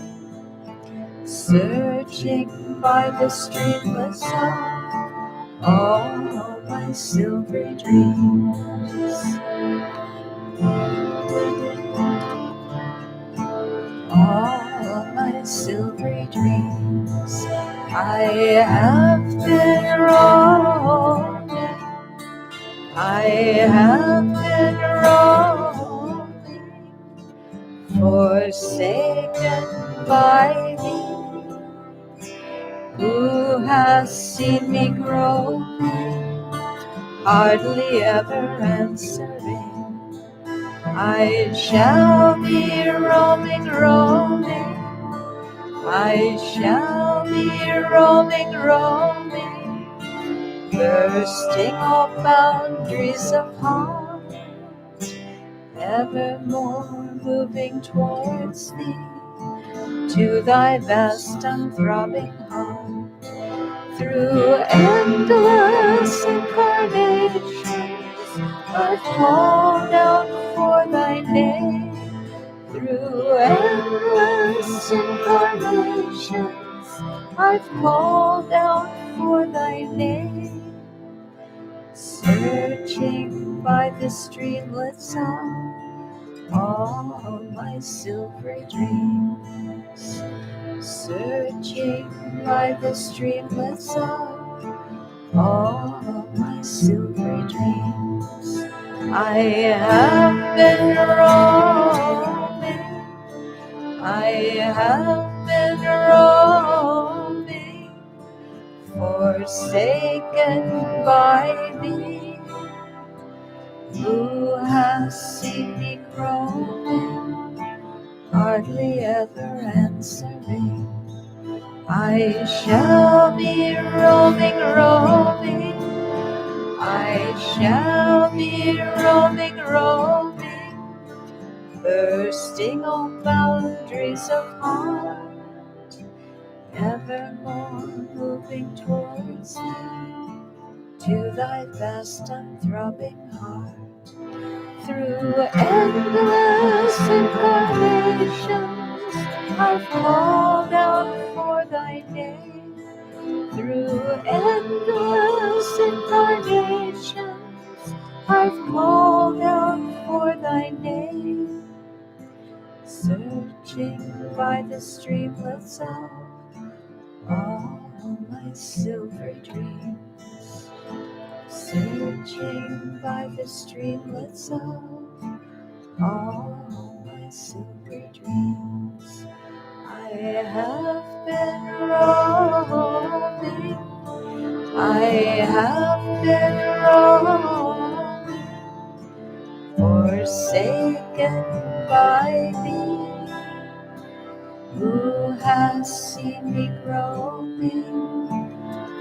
Searching by the streamless song, all my silvery dreams, all my silvery dreams. I have been wrong, I have been roaming, forsaken by thee, who has seen me growing, hardly ever answering. I shall be roaming, roaming, I shall be roaming, roaming, bursting all boundaries of heart, evermore moving towards thee, to thy vast and throbbing heart. Through endless incarnations, I've called out for thy name. Through endless incarnations, I've called out for thy name. Searching by the streamlet song, all my silvery dreams. Searching by the streamlet song, all my silvery dreams. I have been roaming, I have been roaming, forsaken by thee, who has seen me growing, hardly ever answering. I shall be roaming, roaming, I shall be roaming, roaming, bursting all boundaries of heart, evermore moving towards thee, to thy vast and throbbing heart. Through endless incarnations, I've called out for thy name. Through endless incarnations, I've called out for thy name. Searching by the streamlets of all my silvery dreams. searching by the streamlets of all my silver dreams. I have been roaming, I have been roaming, forsaken by thee. Who has seen me groping,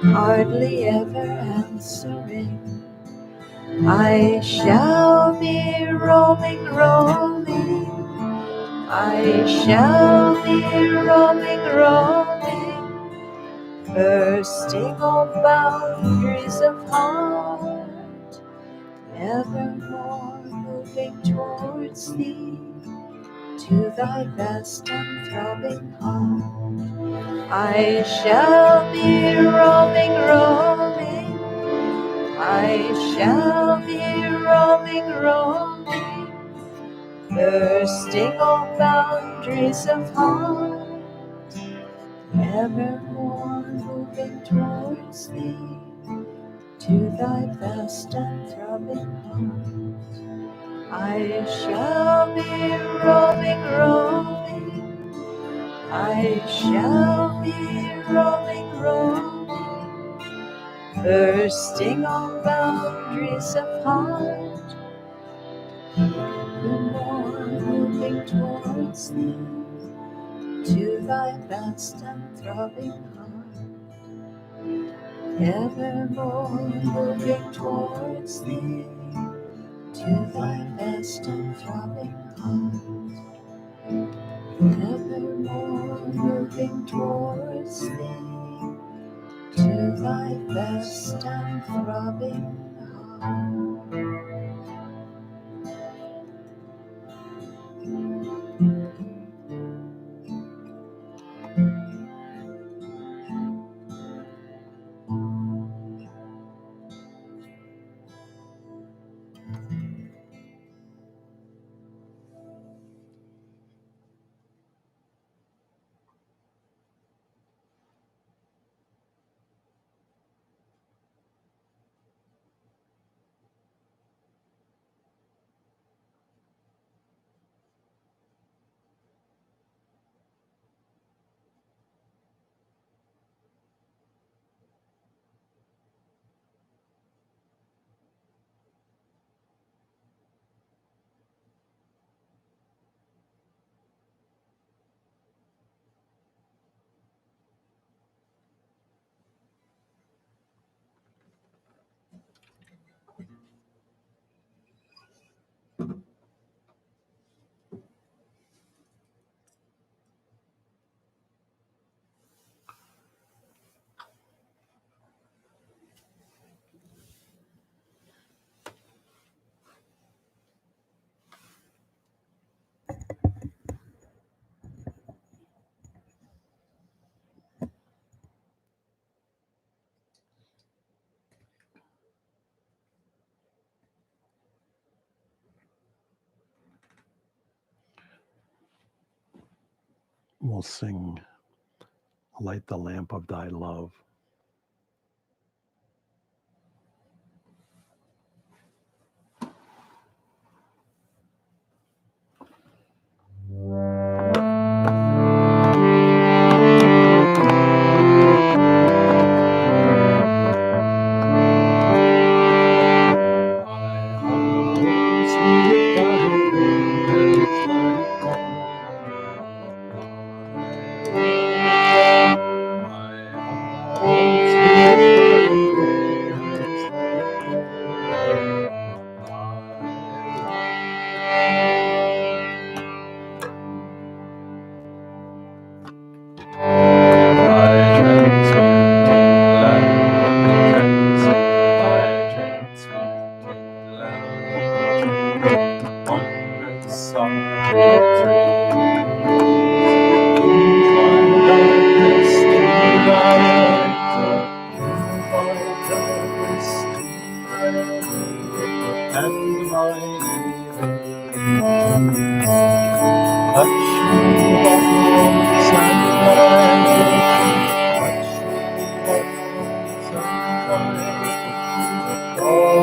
hardly ever answering? I shall be roaming, roaming. I shall be roaming, roaming, bursting all boundaries of heart, evermore moving towards thee, to thy vast and throbbing heart. I shall be roaming, roaming. I shall be roaming, roaming, bursting all boundaries of heart, evermore moving towards thee, to thy vast and throbbing heart. I shall be roaming, roaming. I shall be roaming, roaming, bursting all boundaries of heart, evermore moving towards thee, to thy vast and throbbing heart, evermore moving towards thee, to thy vast and throbbing heart, evermore moving towards thee, to thy vast and throbbing heart. We'll sing Light the Lamp of Thy Love.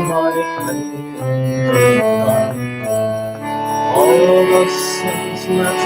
my praise. All the sins that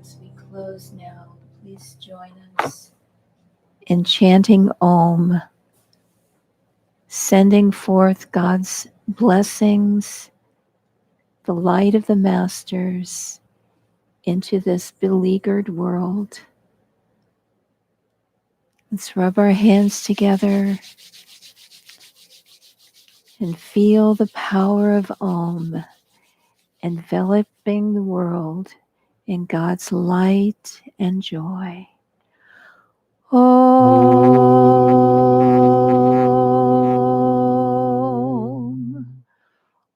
As we close now, please join us in chanting Om, sending forth God's blessings, the light of the Masters, into this beleaguered world. Let's rub our hands together and feel the power of Om enveloping the world in God's light and joy. Om.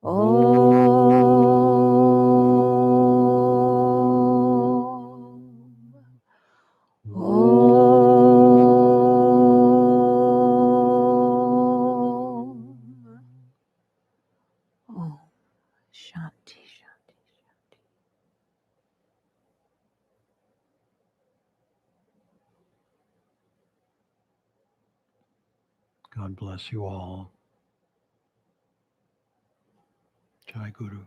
Om. Om. Shanti, shanti, shanti. God bless you all. Jai Guru.